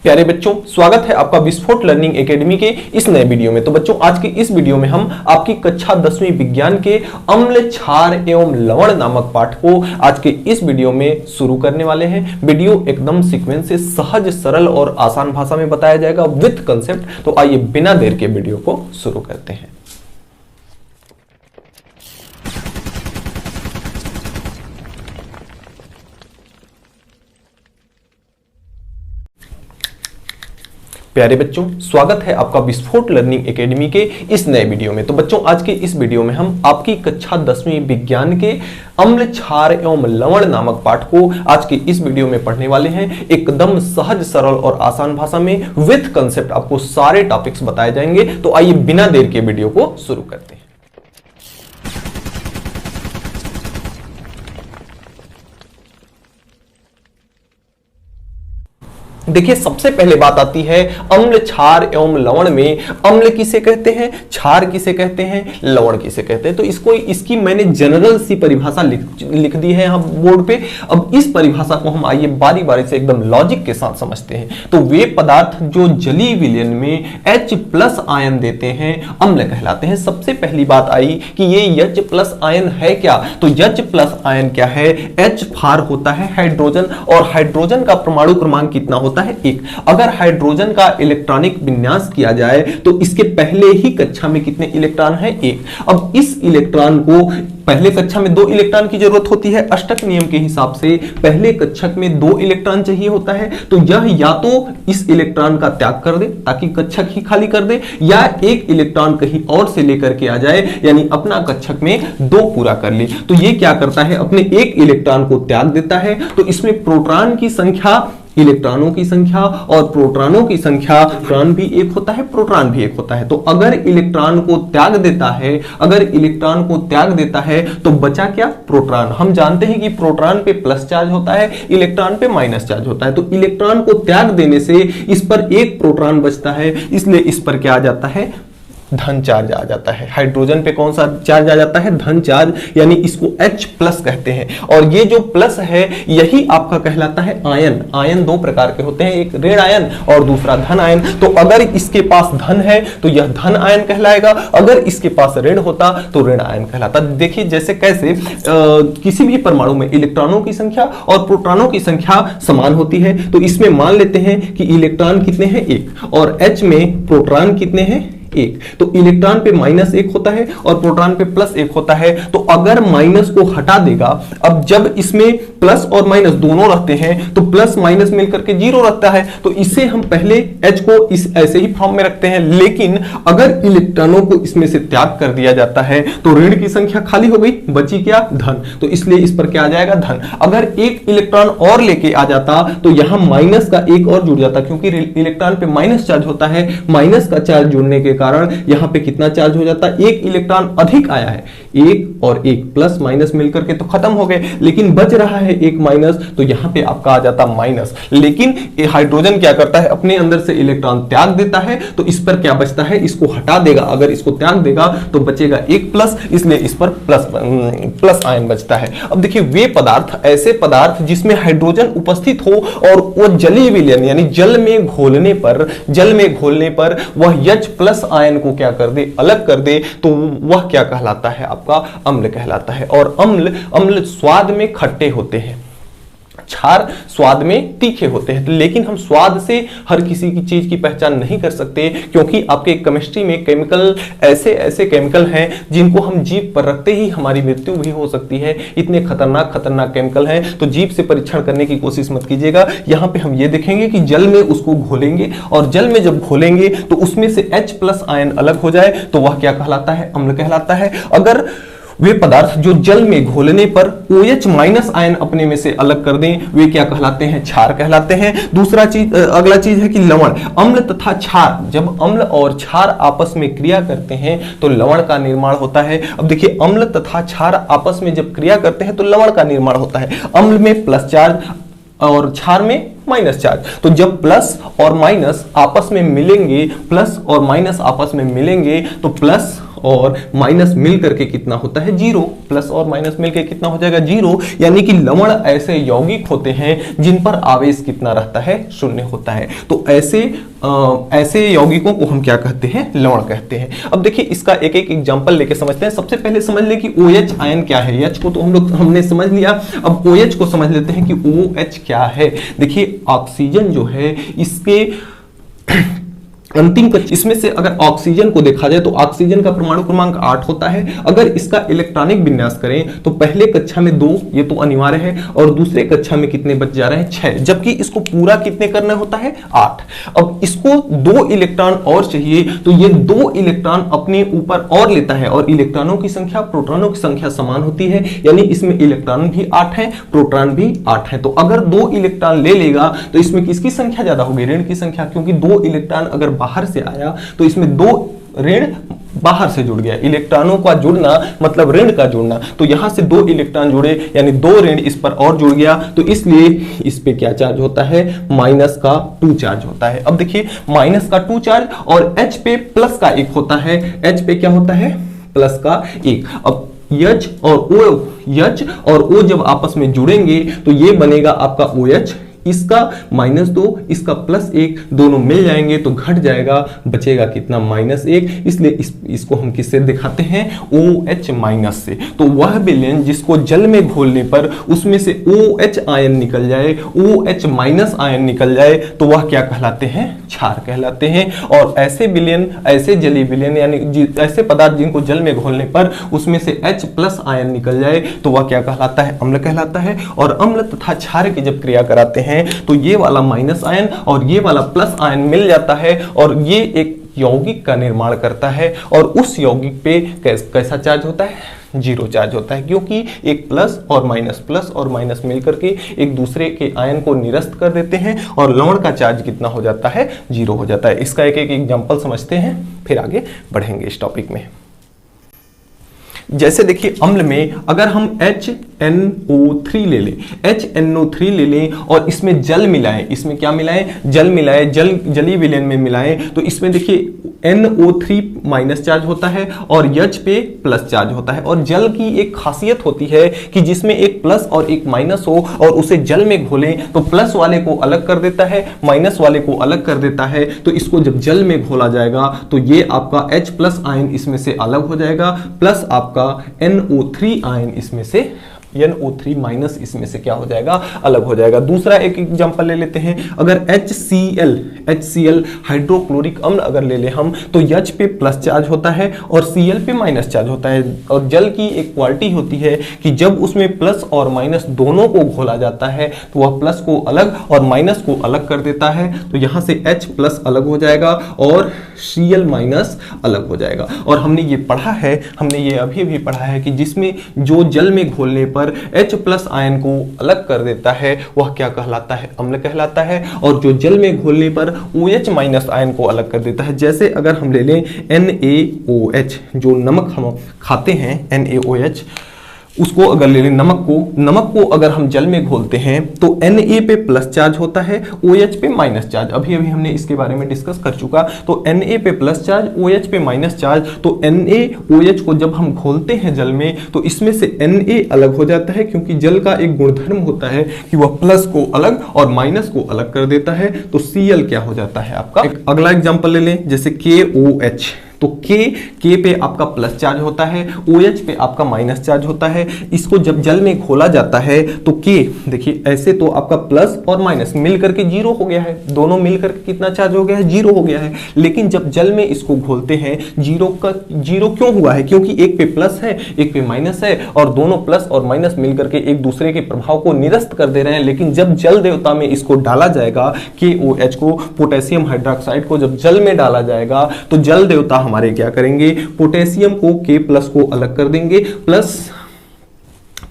प्यारे बच्चों, स्वागत है आपका विस्फोट लर्निंग एकेडमी के इस नए वीडियो में। तो बच्चों, आज की इस वीडियो में हम आपकी कक्षा 10वीं विज्ञान के अम्ल, क्षार एवं लवण नामक पाठ को आज के इस वीडियो में शुरू करने वाले हैं। वीडियो एकदम सीक्वेंस से सहज, सरल और आसान भाषा में बताया जाएगा विद कंसेप्ट। तो आइए बिना देर के वीडियो को शुरू करते हैं। प्यारे बच्चों, स्वागत है आपका विस्फोट लर्निंग एकेडमी के इस नए वीडियो में। तो बच्चों, आज के इस वीडियो में हम आपकी कक्षा 10वीं विज्ञान के अम्ल, क्षार एवं लवण नामक पाठ को आज के इस वीडियो में पढ़ने वाले हैं। एकदम सहज, सरल और आसान भाषा में विद कंसेप्ट आपको सारे टॉपिक्स बताए जाएंगे। तो आइए बिना देर के वीडियो को शुरू करते हैं। देखिए, सबसे पहले बात आती है अम्ल, क्षार एवं लवण में। अम्ल किसे कहते हैं, क्षार किसे कहते हैं, लवण किसे कहते हैं। तो इसकी मैंने जनरल सी परिभाषा लिख दी है यहाँ बोर्ड पे। अब इस परिभाषा को हम आइए बारी बारी से एकदम लॉजिक के साथ समझते हैं। तो वे पदार्थ जो जलीय विलयन में H+ आयन देते हैं अम्ल कहलाते हैं। सबसे पहली बात आई कि ये H+ आयन है क्या। तो H+ आयन क्या है, H होता है हाइड्रोजन, और हाइड्रोजन का परमाणु क्रमांक कितना होता है, 1। अगर हाइड्रोजन का इलेक्ट्रॉनिक विन्यास किया जाए तो इसके पहले ही कक्षा में कितने इलेक्ट्रॉन है, 1। अब इस इलेक्ट्रॉन को पहले कक्षा में 2 इलेक्ट्रॉन की जरूरत होती है। अष्टक नियम के हिसाब से पहले कक्षक में 2 इलेक्ट्रॉन चाहिए होता है। तो यह या तो इस इलेक्ट्रॉन का त्याग कर दे ताकि कक्षक ही खाली कर दे, या एक इलेक्ट्रॉन कहीं और से लेकर के आ जाए, यानी अपना कक्षक में 2 पूरा कर ले। तो ये क्या करता है, अपने एक इलेक्ट्रॉन को त्याग देता है। तो इसमें प्रोटॉन की संख्या, इलेक्ट्रॉनों की संख्या और प्रोटॉनों की संख्या, इलेक्ट्रॉन भी 1 होता है, प्रोटॉन भी 1 होता है। तो अगर इलेक्ट्रॉन को त्याग देता है, तो बचा क्या, प्रोटॉन। हम जानते हैं कि प्रोटॉन पे प्लस चार्ज होता है, इलेक्ट्रॉन पे माइनस चार्ज होता है। तो इलेक्ट्रॉन को त्याग देने से इस पर 1 प्रोटॉन बचता है, इसलिए इस पर क्या आ जाता है, धन चार्ज आ जाता है। हाइड्रोजन पे कौन सा चार्ज आ जाता है, धन चार्ज, यानी इसको H+ कहते हैं। और ये जो प्लस है यही आपका कहलाता है आयन। आयन 2 प्रकार के होते हैं, एक ऋण आयन और दूसरा धन आयन। तो अगर इसके पास धन है तो यह धन आयन कहलाएगा, अगर इसके पास ऋण होता तो ऋण आयन कहलाता। देखिए जैसे कैसे किसी भी परमाणु में इलेक्ट्रॉनों की संख्या और प्रोटॉनों की संख्या समान होती है। तो इसमें मान लेते हैं कि इलेक्ट्रॉन कितने हैं, 1, और H में प्रोटॉन कितने हैं, 1। तो इलेक्ट्रॉन पे -1 होता है और प्रोटॉन पे +1 होता है। तो अगर माइनस को हटा देगा, अब जब इसमें प्लस और माइनस दोनों रहते हैं तो प्लस माइनस मिलकर के 0 रहता है। तो इसे हम पहले H को इस ऐसे ही फॉर्म में रखते हैं। लेकिन अगर इलेक्ट्रॉनों को इसमें से त्याग कर दिया जाता है तो ऋण की संख्या खाली हो गई, बची क्या, धन। तो इसलिए इस पर क्या आ जाएगा, धन। अगर एक इलेक्ट्रॉन और लेके आ जाता तो यहां माइनस का 1 और जुड़ जाता, क्योंकि इलेक्ट्रॉन पे माइनस चार्ज होता है। माइनस का चार्ज जुड़ने के कारण यहां पे कितना चार्ज हो जाता है, 1 इलेक्ट्रॉन अधिक आया है, 1 और 1 प्लस माइनस मिलकर के तो खत्म हो गए, लेकिन बच रहा है 1 माइनस, तो यहां पे आपका आ जाता माइनस। लेकिन हाइड्रोजन क्या करता है, अपने अंदर से इलेक्ट्रॉन त्याग देता है। तो इस पर क्या बचता है, इसको हटा देगा। अगर इसको त्याग देगा तो बचेगा 1 प्लस, इसलिए इस पर प्लस आयन बचता है। अब देखिए, वे पदार्थ, ऐसे पदार्थ जिसमें हाइड्रोजन उपस्थित हो और वो जलीय विलयन यानी जल में घोलने पर वह H+ आयन को क्या कर दे, अलग कर दे, तो वह क्या कहलाता है, आपका अम्ल कहलाता है। और अम्ल स्वाद में खट्टे होते हैं, क्षार स्वाद में तीखे होते हैं। लेकिन हम स्वाद से हर किसी की चीज की पहचान नहीं कर सकते, क्योंकि आपके केमिस्ट्री में केमिकल ऐसे केमिकल हैं जिनको हम जीभ पर रखते ही हमारी मृत्यु भी हो सकती है। इतने खतरनाक केमिकल हैं, तो जीभ से परीक्षण करने की कोशिश मत कीजिएगा। यहाँ पे हम ये देखेंगे कि जल में उसको घोलेंगे, और जल में जब घोलेंगे तो उसमें से H+ आयन अलग हो जाए तो वह क्या कहलाता है, अम्ल कहलाता है। अगर वे पदार्थ जो जल में घोलने पर OH- आयन अपने में से अलग कर दें, वे क्या कहलाते हैं, क्षार कहलाते हैं। अगला चीज है कि लवण। अम्ल तथा क्षार, जब अम्ल और क्षार आपस में क्रिया करते हैं तो लवण का निर्माण होता है। अब देखिए, अम्ल तथा क्षार आपस में जब क्रिया करते हैं तो लवण का निर्माण होता है। अम्ल में प्लस चार्ज और क्षार में माइनस चार्ज। तो जब प्लस और माइनस आपस में मिलेंगे, प्लस और माइनस आपस में मिलेंगे तो प्लस और माइनस मिल करके कितना होता है, जीरो। प्लस और माइनस मिलकर कितना हो जाएगा, जीरो। यानी कि लवण ऐसे यौगिक होते हैं जिन पर आवेश कितना रहता है, शून्य होता है। तो ऐसे यौगिकों को हम क्या कहते हैं, लवण कहते हैं। अब देखिए इसका एक एक एग्जांपल लेके समझते हैं। सबसे पहले समझ लें कि OH आयन क्या है। H को तो हमने समझ लिया, अब OH को समझ लेते हैं कि OH क्या है। देखिए ऑक्सीजन जो है इसके अंतिम कक्षा, इसमें से अगर ऑक्सीजन को देखा जाए तो ऑक्सीजन का परमाणु क्रमांक 8 होता है। अगर इसका इलेक्ट्रॉनिक विन्यास करें तो पहले कक्षा में 2, ये तो अनिवार्य है, और दूसरे कक्षा में कितने बच जा रहे हैं, 6, जबकि इसको पूरा कितने करना होता है, 8। अब इसको 2 इलेक्ट्रॉन और चाहिए, तो ये 2 इलेक्ट्रॉन अपने ऊपर और लेता है, और इलेक्ट्रॉनों की संख्या प्रोटॉनों की संख्या समान होती है, यानी इसमें इलेक्ट्रॉन भी 8 है, प्रोटॉन भी 8 है। तो अगर 2 इलेक्ट्रॉन ले लेगा तो इसमें किसकी संख्या ज्यादा होगी, ऋण की संख्या, क्योंकि 2 इलेक्ट्रॉन अगर बाहर से आया तो इसमें 2 ऋण बाहर से जुड़ गया। इलेक्ट्रॉनों का जुड़ना मतलब ऋण का जुड़ना, तो यहां से 2 इलेक्ट्रॉन जुड़े यानी 2 ऋण इस पर और जुड़ गया, तो इसलिए इस पे क्या चार्ज होता है, माइनस का 2 चार्ज होता है। अब देखिए माइनस का 2 चार्ज और H पे प्लस का 1 होता है। H पे क्या होता है, प्लस का 1। अब H और O जब आपस में जुड़ेंगे तो ये बनेगा आपका OH, इसका -2, इसका +1, दोनों मिल जाएंगे तो घट जाएगा, बचेगा कितना, -1। इसलिए इसको हम किससे दिखाते हैं, OH माइनस से। तो वह विलयन जिसको जल में घोलने पर उसमें से OH आयन निकल जाए, OH माइनस आयन निकल जाए, तो वह क्या कहलाते हैं, क्षार कहलाते हैं। और ऐसे विलयन, ऐसे जलीय विलयन यानी ऐसे पदार्थ जिनको जल में घोलने पर उसमें से H+ आयन निकल जाए तो वह क्या कहलाता है, अम्ल कहलाता है। और अम्ल तथा क्षार की जब क्रिया कराते हैं तो ये वाला माइनस आयन और ये वाला प्लस आयन मिल जाता है और ये एक यौगिक का निर्माण करता है। और उस यौगिक पे कैसा चार्ज होता है, 0 चार्ज होता है, क्योंकि एक प्लस और माइनस मिलकर के एक दूसरे के आयन को निरस्त कर देते हैं और लवण का चार्ज कितना हो जाता है, 0 हो जाता है। इसका एक एक एग्जांपल समझते हैं, फिर आगे बढ़ेंगे इस टॉपिक में। जैसे देखिए अम्ल में अगर हम HNO3 ले लें, HNO3 ले लें और इसमें जल मिलाएं, इसमें क्या मिलाएं, जल मिलाएं, जलीय विलयन में मिलाएं, तो इसमें देखिए NO3 माइनस चार्ज होता है और H पे प्लस चार्ज होता है। और जल की एक खासियत होती है कि जिसमें एक प्लस और एक माइनस हो और उसे जल में घोलें तो प्लस वाले को अलग कर देता है, माइनस वाले को अलग कर देता है। तो इसको जब जल में घोला जाएगा तो ये आपका H+ आयन इसमें से अलग हो जाएगा, प्लस आपका NO3 आयन इसमें से, NO3 माइनस इसमें से क्या हो जाएगा, अलग हो जाएगा। दूसरा एक एग्जांपल ले लेते हैं, अगर HCl हाइड्रोक्लोरिक अम्ल अगर ले ले हम, तो H पे प्लस चार्ज होता है और Cl पे माइनस चार्ज होता है। और जल की एक क्वालिटी होती है कि जब उसमें प्लस और माइनस दोनों को घोला जाता है तो वह प्लस को अलग और माइनस को अलग कर देता है। तो यहां से H+ अलग हो जाएगा और Cl- अलग हो जाएगा। और हमने ये पढ़ा है, हमने ये अभी भी पढ़ा है कि जिसमें जो जल में घोलने पर H+ आयन को अलग कर देता है वह क्या कहलाता है, अम्ल कहलाता है। और जो जल में घोलने पर OH- आयन को अलग कर देता है, जैसे अगर हम ले लें NaOH, जो नमक हम खाते हैं NaOH, उसको अगर ले लें, नमक को अगर हम जल में घोलते हैं तो Na पे प्लस चार्ज होता है, OH पे माइनस चार्ज। अभी हमने इसके बारे में डिस्कस कर चुका। तो Na पे प्लस चार्ज, OH पे माइनस चार्ज। तो NaOH को जब हम घोलते हैं जल में तो इसमें से Na अलग हो जाता है, क्योंकि जल का एक गुणधर्म होता है कि वह प्लस को अलग और माइनस को अलग कर देता है। तो Cl क्या हो जाता है आपका। एक अगला एग्जाम्पल ले लें, जैसे KOH, तो K पे आपका प्लस चार्ज होता है, OH पे आपका माइनस चार्ज होता है। इसको जब जल में घोला जाता है तो K देखिए ऐसे तो आपका प्लस और माइनस मिल करके 0 हो गया है, दोनों मिल करके कितना चार्ज हो गया है, 0 हो गया है। लेकिन जब जल में इसको घोलते हैं 0 क्यों हुआ है, क्योंकि एक पे प्लस है एक पे माइनस है और दोनों प्लस और माइनस मिल करके एक दूसरे के प्रभाव को निरस्त कर दे रहे हैं। लेकिन जब जल देवता में इसको डाला जाएगा, KOH को, पोटेशियम हाइड्रोक्साइड को जब जल में डाला जाएगा तो जल देवता हमारे क्या करेंगे, पोटेशियम को K+ को अलग कर देंगे, प्लस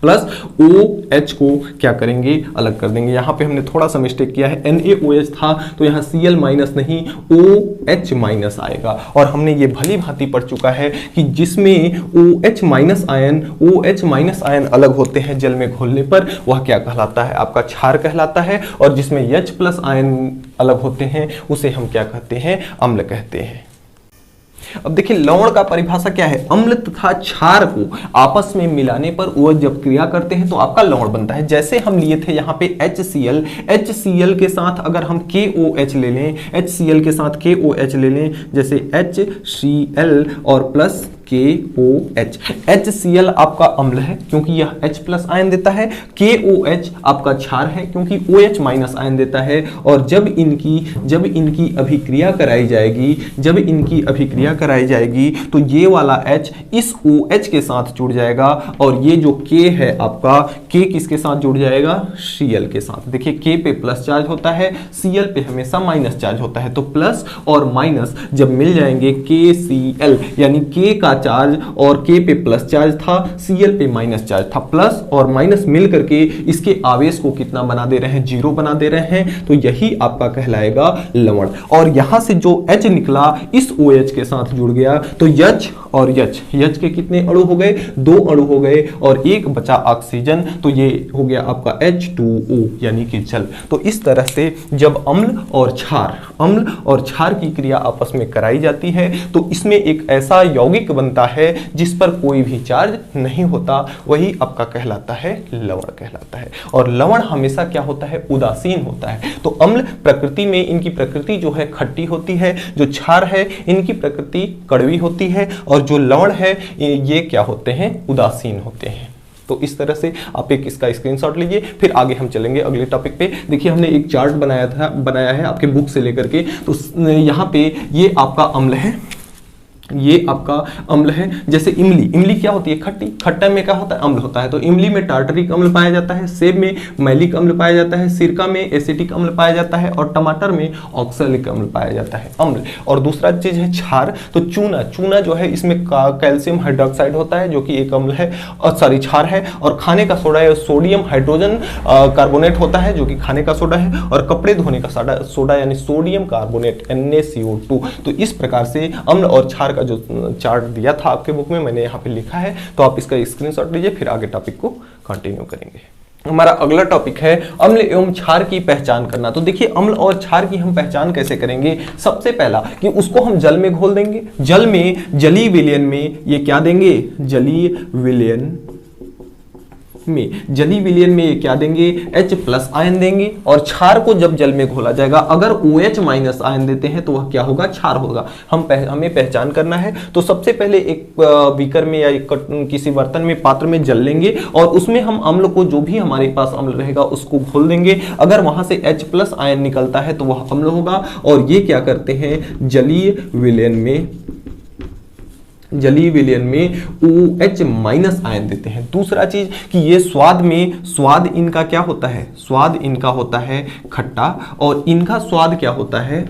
प्लस OH को क्या करेंगे, अलग कर देंगे। यहाँ पे हमने थोड़ा सा मिस्टेक किया है, NaOH था तो यहाँ Cl माइनस नहीं OH माइनस आएगा। और हमने ये भली भांति पढ़ चुका है कि जिसमें OH माइनस आयन अलग होते हैं जल में घोलने पर, वह क्या कहलाता है, आपका क्षार कहलाता है। और जिसमें H प्लस आयन अलग होते हैं उसे हम क्या कहते हैं, अम्ल कहते हैं। अब देखिए लवण का परिभाषा क्या है, अम्ल तथा क्षार को आपस में मिलाने पर वह जब क्रिया करते हैं तो आपका लवण बनता है। जैसे हम लिए थे यहाँ पे HCl के साथ अगर हम KOH ले लें, HCl के साथ KOH ले लें, जैसे HCl और प्लस KOH। HCl आपका अम्ल है क्योंकि यह H प्लस आयन देता है, KOH आपका क्षार है क्योंकि OH माइनस आयन देता है। और जब इनकी अभिक्रिया कराई जाएगी तो ये वाला H इस OH के साथ जुड़ जाएगा और ये जो K है आपका, K किसके साथ जुड़ जाएगा, Cl के साथ। देखिए K पे प्लस चार्ज होता है, Cl पे हमेशा माइनस चार्ज होता है, तो प्लस और माइनस जब मिल जाएंगे KCl, यानी K का चार्ज और K पे प्लस चार्ज था, Cl पे माइनस चार्ज था, प्लस और माइनस मिल करके इसके आवेश को कितना बना दे रहे हैं, 0 बना दे रहे हैं। तो यही आपका कहलाएगा लवण। और यहां से जो H निकला इस OH के साथ जुड़ गया तो H और H के कितने अणु हो गए, 2 अणु हो गए और एक बचा ऑक्सीजन, तो ये हो गया आपका H2O यानी कि जल। तो इस तरह से जब अम्ल और क्षार की क्रिया आपस में कराई जाती है तो इसमें एक ऐसा यौगिक बनता है जिस पर कोई भी चार्ज नहीं होता, वही आपका कहलाता है लवण कहलाता है। और लवण हमेशा क्या होता है, उदासीन होता है। तो अम्ल प्रकृति में इनकी प्रकृति जो है खट्टी होती है, जो क्षार है इनकी प्रकृति कड़वी होती है, और जो लवण है ये क्या होते हैं, उदासीन होते हैं। तो इस तरह से आप एक इसका स्क्रीनशॉट लीजिए, फिर आगे हम चलेंगे अगले टॉपिक पे। देखिए हमने एक चार्ट बनाया है आपके बुक से लेकर के, तो यहाँ पे ये आपका अम्ल है, ये आपका अम्ल है। जैसे इमली क्या होती है, खट्टा में क्या होता है, अम्ल होता है। तो इमली में टार्टरिक अम्ल पाया जाता है, सेब में मैलिक अम्ल पाया जाता है, सिरका में एसिटिक अम्ल पाया जाता है और टमाटर में ऑक्सैलिक अम्ल पाया जाता है, अम्ल। और दूसरा चीज है क्षार। तो चूना जो है इसमें कैल्शियम हाइड्रोक्साइड होता है जो कि एक अम्ल है, और क्षार है। और खाने का सोडा है, सोडियम हाइड्रोजन कार्बोनेट होता है जो कि खाने का सोडा है। और कपड़े धोने का सोडा यानी सोडियम कार्बोनेट NaCO2। तो इस प्रकार से अम्ल और क्षार का जो चार्ट दिया था आपके बुक में मैंने यहाँ पे लिखा है, तो आप इसका स्क्रीनशॉट लीजिए, फिर आगे टॉपिक को कंटिन्यू करेंगे। हमारा अगला टॉपिक है अम्ल एवं क्षार की पहचान करना। तो देखिए अम्ल और क्षार की हम पहचान कैसे करेंगे, सबसे पहला कि उसको हम जल में घोल देंगे। जलीय विलयन में ये क्या देंगे, जलीय विलयन में ये क्या देंगे, H प्लस आयन देंगे। और क्षार को जब जल में घोला जाएगा, अगर OH माइनस आयन देते हैं तो वह क्या होगा, क्षार होगा। हमें पहचान करना है। तो सबसे पहले एक बीकर में या किसी बर्तन में, पात्र में जल लेंगे और उसमें हम अम्ल को, जो भी हमारे पास अम्ल रहेगा उसको घोल देंगे। अगर वहां से H प्लस आयन निकलता है तो वह अम्ल होगा। और ये क्या करते हैं, जलीय विलयन में OH माइनस आयन देते हैं। दूसरा चीज कि ये स्वाद इनका क्या होता है, स्वाद इनका होता है खट्टा, और इनका स्वाद क्या होता है,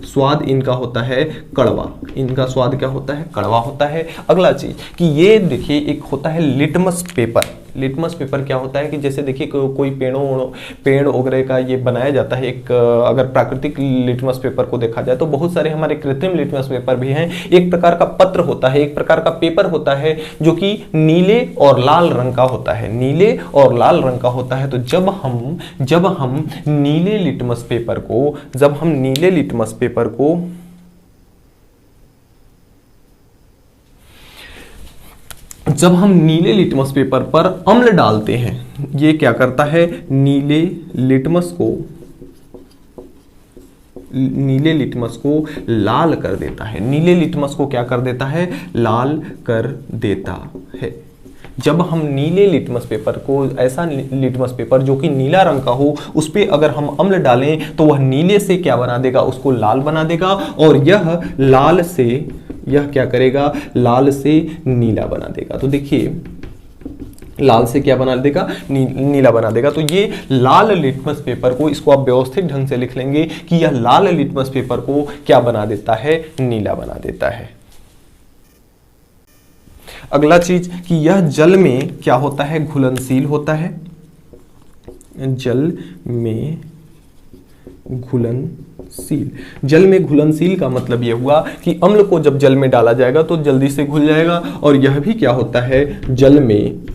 स्वाद इनका होता है कड़वा। इनका स्वाद क्या होता है, कड़वा होता है। अगला चीज कि ये देखिए एक होता है लिटमस पेपर। लिटमस पेपर क्या होता है कि जैसे देखिए कोई पेड़ वगैरह का ये बनाया जाता है एक, अगर प्राकृतिक लिटमस पेपर को देखा जाए तो बहुत सारे हमारे कृत्रिम लिटमस पेपर भी हैं। एक प्रकार का पत्र होता है, एक प्रकार का पेपर होता है जो कि नीले और लाल रंग का होता है, नीले और लाल रंग का होता है। तो जब हम नीले लिटमस पेपर को जब हम नीले लिटमस पेपर पर अम्ल डालते हैं, ये क्या करता है, नीले लिटमस को लाल कर देता है। नीले लिटमस को क्या कर देता है, लाल कर देता है। जब हम नीले लिटमस पेपर को, ऐसा लिटमस पेपर जो कि नीला रंग का हो, उस पर अगर हम अम्ल डालें तो वह नीले से क्या बना देगा, उसको लाल बना देगा। और यह क्या करेगा, लाल से नीला बना देगा। तो देखिए लाल से क्या बना देगा, नीला बना देगा। तो ये लाल लिटमस पेपर को, इसको आप व्यवस्थित ढंग से लिख लेंगे कि यह लाल लिटमस पेपर को क्या बना देता है, नीला बना देता है। अगला चीज कि यह जल में क्या होता है, घुलनशील होता है। जल में घुलनशील, जल में घुलनशील का मतलब यह हुआ कि अम्ल को जब जल में डाला जाएगा तो जल्दी से घुल जाएगा, और यह भी क्या होता है, जल में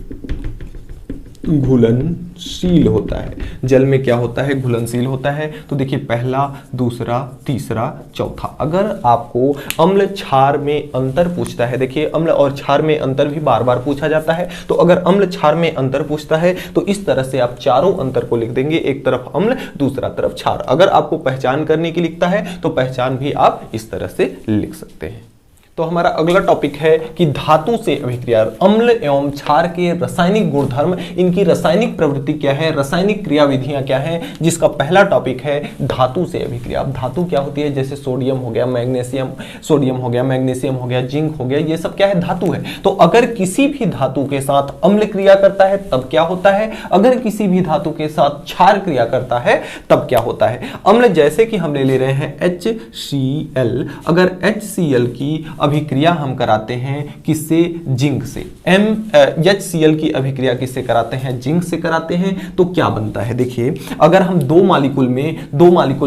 घुलनशील होता है। जल में क्या होता है, घुलनशील होता है। तो देखिए पहला, दूसरा, तीसरा, चौथा। अगर आपको अम्ल क्षार में अंतर पूछता है, देखिए अम्ल और क्षार में अंतर भी बार बार पूछा जाता है, तो अगर अम्ल क्षार में अंतर पूछता है तो इस तरह से आप चारों अंतर को लिख देंगे, एक तरफ अम्ल दूसरा तरफ क्षार। अगर आपको पहचान करने की लिखता है तो पहचान भी आप इस तरह से लिख सकते हैं। तो हमारा अगला टॉपिक है कि धातु से अभिक्रिया, अम्ल एवं क्षार के रासायनिक गुणधर्म, इनकी रासायनिक प्रवृत्ति क्या है, रासायनिक क्रियाविधियां क्या हैं, जिसका पहला टॉपिक है धातु से अभिक्रिया। अब धातु क्या होती है, जैसे सोडियम हो गया, मैग्नीशियम, सोडियम हो गया, मैग्नीशियम हो गया, जिंक हो गया, ये सब क्या है, धातु है। तो अगर किसी भी धातु के साथ अम्ल क्रिया करता है तब क्या होता है, अगर किसी भी धातु के साथ क्षार क्रिया करता है तब क्या होता है। अम्ल जैसे कि हम ले रहे हैं HCl, अगर HCl की अभिक्रिया हम कराते हैं किससे, जिंक से। HCl की अभिक्रिया किससे कराते हैं, जिंक से कराते हैं, तो क्या बनता है, देखिए अगर हम दो मालिक्यूल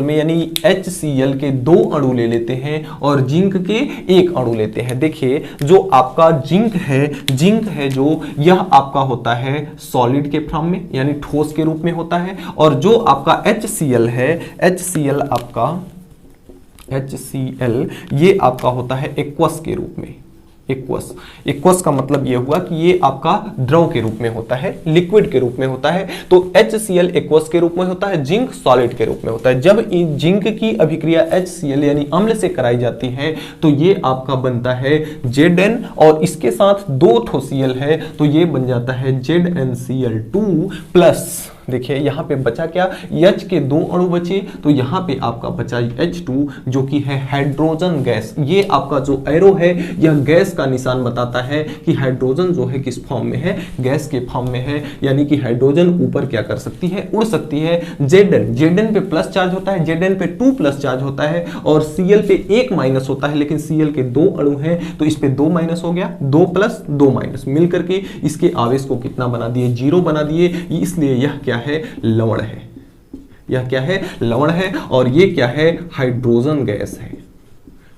में यानी HCl के 2 अणु ले लेते हैं और जिंक के 1 अणु लेते हैं। देखिए जो आपका जिंक है जो यह आपका होता है सॉलिड के फॉर्म में यानी ठोस के रूप में होता है, और जो आपका HCl है, HCl ये आपका होता है एक्वस के रूप में। एक्वस का मतलब ये हुआ कि ये आपका द्रव के रूप में होता है, लिक्विड के रूप में होता है। तो HCl एक्वस के रूप में होता है, जिंक सॉलिड के रूप में होता है। जब जिंक की अभिक्रिया HCl यानी अम्ल से कराई जाती है तो ये आपका बनता है Zn, और इसके साथ 2 ठो Cl है तो ये बन जाता है ZnCl2 प्लस, देखिए यहां पे बचा क्या, H के 2 अणु बचे तो यहां पे आपका बचा H2 जो कि है हाइड्रोजन गैस। ये आपका जो एरो है यह गैस का निशान बताता है कि हाइड्रोजन जो है किस फॉर्म में है, गैस के फॉर्म में है, यानी कि हाइड्रोजन ऊपर क्या कर सकती है, उड़ सकती है। Zn पे प्लस चार्ज होता है, Zn पे 2 प्लस चार्ज होता है, और Cl पे 1 माइनस होता है, लेकिन Cl के 2 अणु हैं तो इस पे 2 माइनस हो गया, 2 प्लस 2 माइनस मिलकर के इसके आवेश को कितना बना दिए, 0 बना दिए। इसलिए यह क्या है, लवण है। यह क्या है, लवण है, और ये क्या है, हाइड्रोजन गैस है,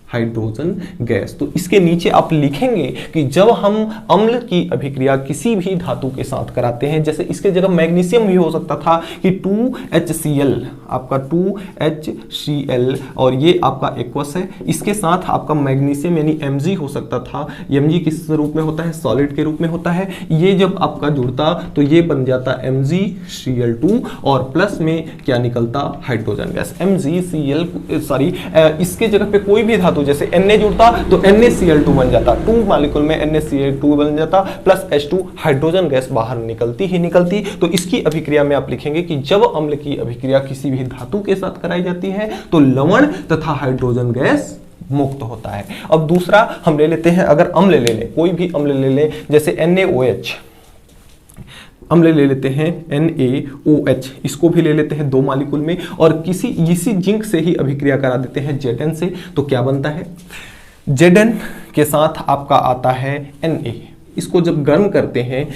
हाइड्रोजन गैस। तो इसके नीचे आप लिखेंगे कि जब हम अम्ल की अभिक्रिया किसी भी धातु के साथ कराते हैं, जैसे इसके जगह मैग्नीशियम भी हो सकता था कि 2HCl, आपका 2HCl, और ये आपका एक्वस है, इसके साथ आपका मैग्नीशियम यानी Mg हो सकता था। Mg किस रूप में होता है, सॉलिड के रूप में होता है। ये जब आपका जुड़ता तो ये बन जाता MgCl2, और प्लस में क्या निकलता, हाइड्रोजन गैस। MgCl इसके जगह पे कोई भी धातु जैसे Na जुड़ता तो NaCl2 बन जाता, 2 मॉलिक्यूल में NaCl2 बन जाता, प्लस H2, हाइड्रोजन गैस बाहर निकलती। तो इसकी अभिक्रिया में आप लिखेंगे कि जब अम्ल की अभिक्रिया किसी भी धातु के साथ कराई जाती है तो लवण तथा हाइड्रोजन गैस मुक्त होता है। अब दूसरा हम ले लेते हैं, अगर अम्ल ले लें, कोई भी अम्ल ले लें, जैसे NaOH, अम्ल ले लेते हैं NaOH, इसको भी ले लेते हैं 2 मॉलिक्यूल में, और इसी जिंक से ही अभिक्रिया करा देते हैं Zn से, तो क्या बनता है, Zn के साथ आपका आता है Na। इसको जब गर्म करते हैं,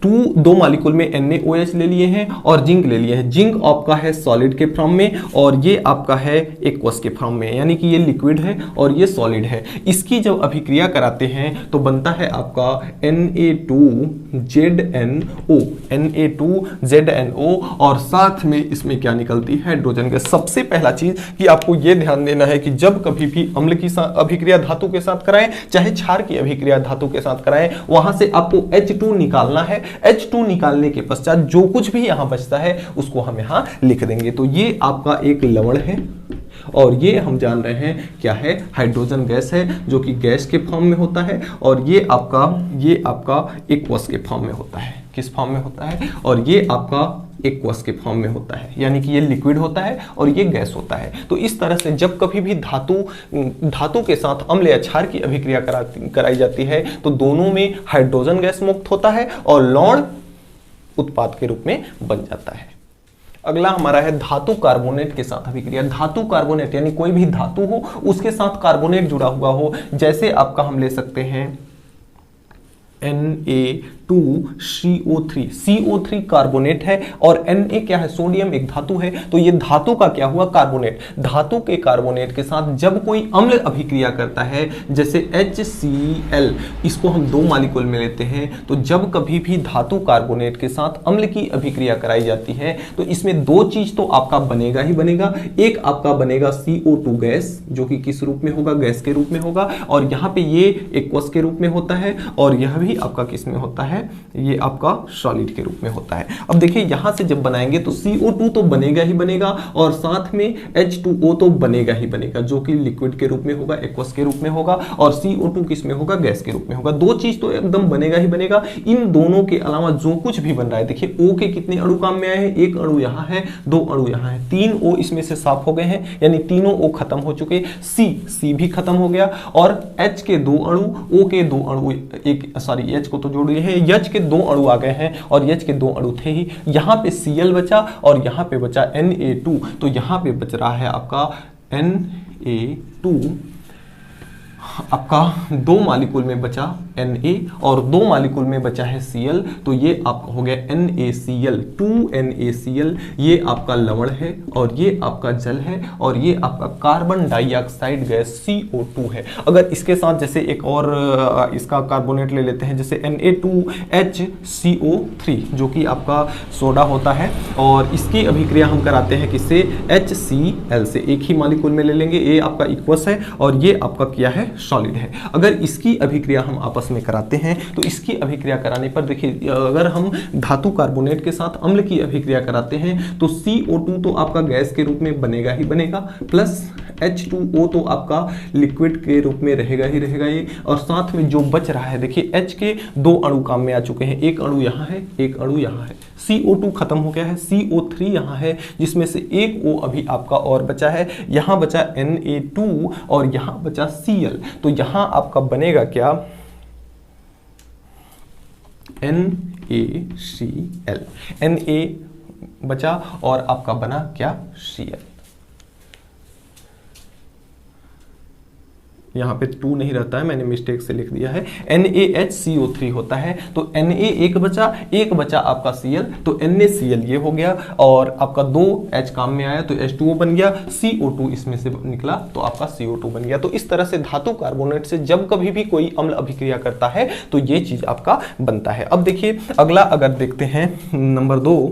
2 मॉलिक्यूल में NaOH ले लिए हैं और जिंक ले लिए हैं। जिंक आपका है सॉलिड के फॉर्म में, और ये आपका है एक्वस के फॉर्म में, यानी कि ये लिक्विड है और ये सॉलिड है। इसकी जब अभिक्रिया कराते हैं तो बनता है आपका Na2ZNO, और साथ में इसमें क्या निकलती है, हाइड्रोजन गैस। सबसे पहला चीज कि आपको ये ध्यान देना है कि जब कभी भी अम्ल की अभिक्रिया धातु के साथ कराएं, चाहे क्षार की अभिक्रिया धातु के साथ कराएं, वहां से आपको H2 निकालना है। H2 निकालने के पश्चात जो कुछ भी यहां बचता है उसको हम यहां लिख देंगे। तो ये आपका एक लवण है, और ये हम जान रहे हैं क्या है, हाइड्रोजन गैस है, जो कि गैस के फॉर्म में होता है, और ये आपका एक्वस के फॉर्म में होता है। किस फॉर्म में होता है, और ये आपका एक्वस के फॉर्म में होता है, यानी कि ये लिक्विड होता है और ये गैस होता है। तो इस तरह से जब कभी भी धातु के साथ अम्ल या क्षार की अभिक्रिया कराई जाती है तो दोनों में हाइड्रोजन गैस मुक्त होता है और लवण उत्पाद के रूप में बन जाता है। अगला हमारा है धातु कार्बोनेट के साथ अभिक्रिया। धातु कार्बोनेट यानी कोई भी धातु हो उसके साथ कार्बोनेट जुड़ा हुआ हो, जैसे आपका हम ले सकते हैं Na2CO3, CO3 कार्बोनेट है और Na क्या है, सोडियम एक धातु है, तो ये धातु का क्या हुआ, कार्बोनेट। धातु के कार्बोनेट के साथ जब कोई अम्ल अभिक्रिया करता है, जैसे HCl, इसको हम 2 मॉलिक्यूल में लेते हैं, तो जब कभी भी धातु कार्बोनेट के साथ अम्ल की अभिक्रिया कराई जाती है तो इसमें 2 चीज तो आपका बनेगा ही बनेगा। एक आपका बनेगा CO2 गैस, जो कि किस रूप में होगा, गैस के रूप में होगा, और यहाँ पे ये एक्वस के रूप में होता है, और यह भी आपका किस में होता है, ये आपका सॉलिड के रूप में होता है। अब देखिए यहां से जब बनाएंगे तो CO2 तो बनेगा ही बनेगा और साथ में H2O तो बनेगा ही बनेगा, जो कि लिक्विड के रूप में होगा, एक्वस के रूप में होगा, और CO2 किस में होगा, गैस के रूप में होगा। 2 चीज तो एकदम बनेगा ही बनेगा। इन दोनों के अलावा जो कुछ भी बन रहा है, देखिए O के कितने अणु काम में आए हैं, 1 अणु यहाँ है, 2 अणु यहाँ है, 3 O इसमें से साफ हो गए हैं, यानी तीनों O खत्म हो चुके। C भी खत्म हो गया, और H के 2 अणु, O के 2 अणु, H को तो जोड़ दिए हैं, H के 2 अणु आ गए हैं, और H के 2 अणु थे ही। यहाँ पे Cl बचा और यहाँ पे बचा Na2, तो यहाँ पे बच रहा है आपका Na2, आपका 2 मॉलिक्यूल में बचा Na और 2 मॉलिक्यूल में बचा है Cl, तो ये आपका हो गया NaCl, 2NaCl। ये आपका लवण है और ये आपका जल है और ये आपका कार्बन डाइऑक्साइड गैस CO2 है। अगर इसके साथ जैसे एक और इसका कार्बोनेट ले लेते हैं, जैसे Na2HCO3, जो कि आपका सोडा होता है, और इसकी अभिक्रिया हम कराते हैं किससे, HCl से। एक ही मॉलिक्यूल में ले लेंगे, ये आपका इक्वस है और ये आपका क्या है, सॉलिड है। अगर इसकी अभिक्रिया हम आपस में कराते हैं तो इसकी अभिक्रिया कराने पर देखिए, अगर हम धातु कार्बोनेट के साथ अम्ल की अभिक्रिया कराते हैं तो CO2 तो आपका गैस के रूप में बनेगा ही बनेगा, प्लस H2O तो आपका लिक्विड के रूप में रहेगा ही रहेगा ये, और साथ में जो बच रहा है, देखिए H के 2 अणु काम में आ चुके हैं, 1 अणु यहाँ है, 1 अणु यहाँ है, CO2 खत्म हो गया है, CO3 यहाँ है, जिसमें से 1 O अभी आपका और बचा है, यहाँ बचा Na2 और यहाँ बचा Cl, तो यहाँ आपका बनेगा क्या, NaCl, Na बचा और आपका बना क्या, Cl। यहाँ पे 2 नहीं रहता है, मैंने मिस्टेक से लिख दिया है, NaHCO3 होता है, तो Na एक बचा आपका Cl, तो NaCl ये हो गया, और आपका 2 H काम में आया तो H2O बन गया, CO2 इसमें से निकला तो आपका CO2 बन गया। तो इस तरह से धातु कार्बोनेट से जब कभी भी कोई अम्ल अभिक्रिया करता है तो ये चीज आपका बनता है। अब देखिए अगला अगर देखते हैं नंबर 2,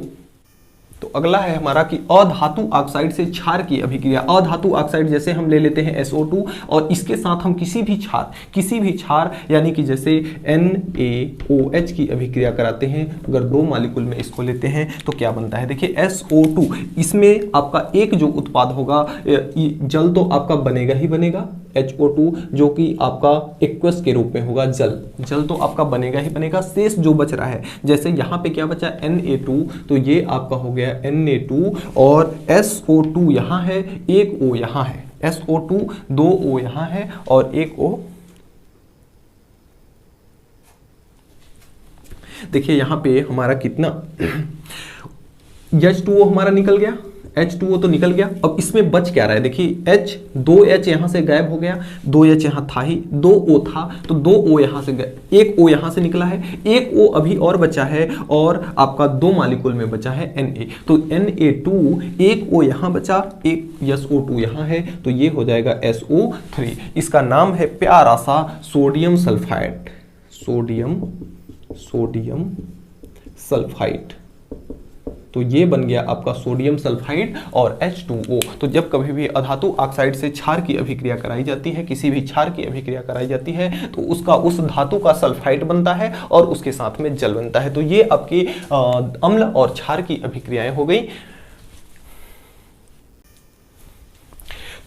तो अगला है हमारा कि अधातु ऑक्साइड से क्षार की अभिक्रिया। अधातु ऑक्साइड जैसे हम ले लेते हैं SO2 और इसके साथ हम किसी भी क्षार यानी कि जैसे NaOH की अभिक्रिया कराते हैं, अगर 2 मॉलिक्यूल में इसको लेते हैं तो क्या बनता है, देखिए SO2, इसमें आपका एक जो उत्पाद होगा, जल तो आपका बनेगा ही बनेगा, HO2 जो कि आपका एक्वस के रूप में होगा, जल तो आपका बनेगा ही बनेगा। शेष जो बच रहा है, जैसे यहाँ पे क्या बचा, Na2, तो ये आपका हो गया Na2, और SO2 यहाँ है, 1 O यहाँ है, SO2 2 O यहाँ है और 1 O। देखिए यहाँ पे हमारा कितना H2O हमारा निकल गया, H2O तो निकल गया। अब इसमें बच क्या रहा है, देखिए दो H यहाँ से गायब हो गया, 2 H यहाँ था ही, 2 O था तो 2 O यहाँ से गया, 1 O यहाँ से निकला है, 1 O अभी और बचा है, और आपका 2 मॉलिक्यूल में बचा है Na, तो Na2, 1 O यहाँ बचा, 1 SO2 यहाँ है, तो ये हो जाएगा SO3। इसका नाम है प्यारा सा सोडियम सल्फाइड, सोडियम सल्फाइड। तो ये बन गया आपका सोडियम सल्फाइड और H2O। तो जब कभी भी अधातु ऑक्साइड से क्षार की अभिक्रिया कराई जाती है, किसी भी क्षार की अभिक्रिया कराई जाती है, तो उसका उस धातु का सल्फाइड बनता है और उसके साथ में जल बनता है। तो ये आपकी अम्ल और क्षार की अभिक्रियाएं हो गई।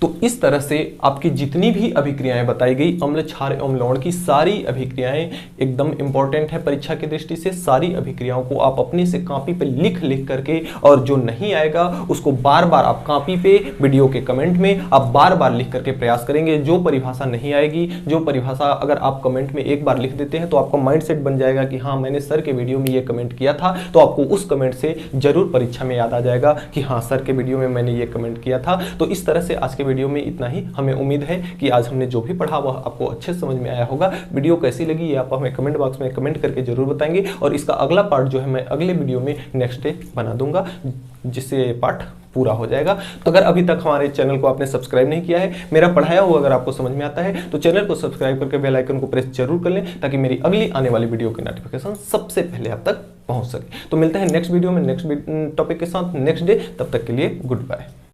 तो इस तरह से आपकी जितनी भी अभिक्रियाएं बताई गई अम्ल, क्षार एवं लवण की, सारी अभिक्रियाएं एकदम इंपॉर्टेंट है परीक्षा की दृष्टि से। सारी अभिक्रियाओं को आप अपने से कॉपी पे लिख करके, और जो नहीं आएगा उसको बार बार आप कॉपी पे वीडियो के कमेंट में आप बार बार लिख करके प्रयास करेंगे। जो परिभाषा नहीं आएगी, जो परिभाषा अगर आप कमेंट में एक बार लिख देते हैं तो आपका माइंड सेट बन जाएगा कि हाँ मैंने सर के वीडियो में ये कमेंट किया था, तो आपको उस कमेंट से जरूर परीक्षा में याद आ जाएगा कि हाँ सर के वीडियो में मैंने ये कमेंट किया था। तो इस तरह से आज के वीडियो में इतना ही। हमें उम्मीद है कि आज हमने जो भी पढ़ा वह आपको अच्छे समझ में आया होगा। वीडियो कैसी लगी ये आप हमें कमेंट बॉक्स में कमेंट करके जरूर बताएंगे, और इसका अगला पार्ट जो है मैं अगले वीडियो में नेक्स्ट डे बना दूंगा, जिससे पार्ट पूरा हो जाएगा। तो अगर अभी तक हमारे चैनल को आपने सब्सक्राइब नहीं किया है, मेरा पढ़ाया हुआ अगर आपको समझ में आता है, तो चैनल को सब्सक्राइब करके बेल आइकन को प्रेस जरूर कर लें, ताकि मेरी अगली आने वाली वीडियो की नोटिफिकेशन सबसे पहले आप तक पहुंच सके। तो मिलते हैं नेक्स्ट वीडियो में नेक्स्ट टॉपिक के साथ नेक्स्ट डे। तब तक के लिए गुड बाय।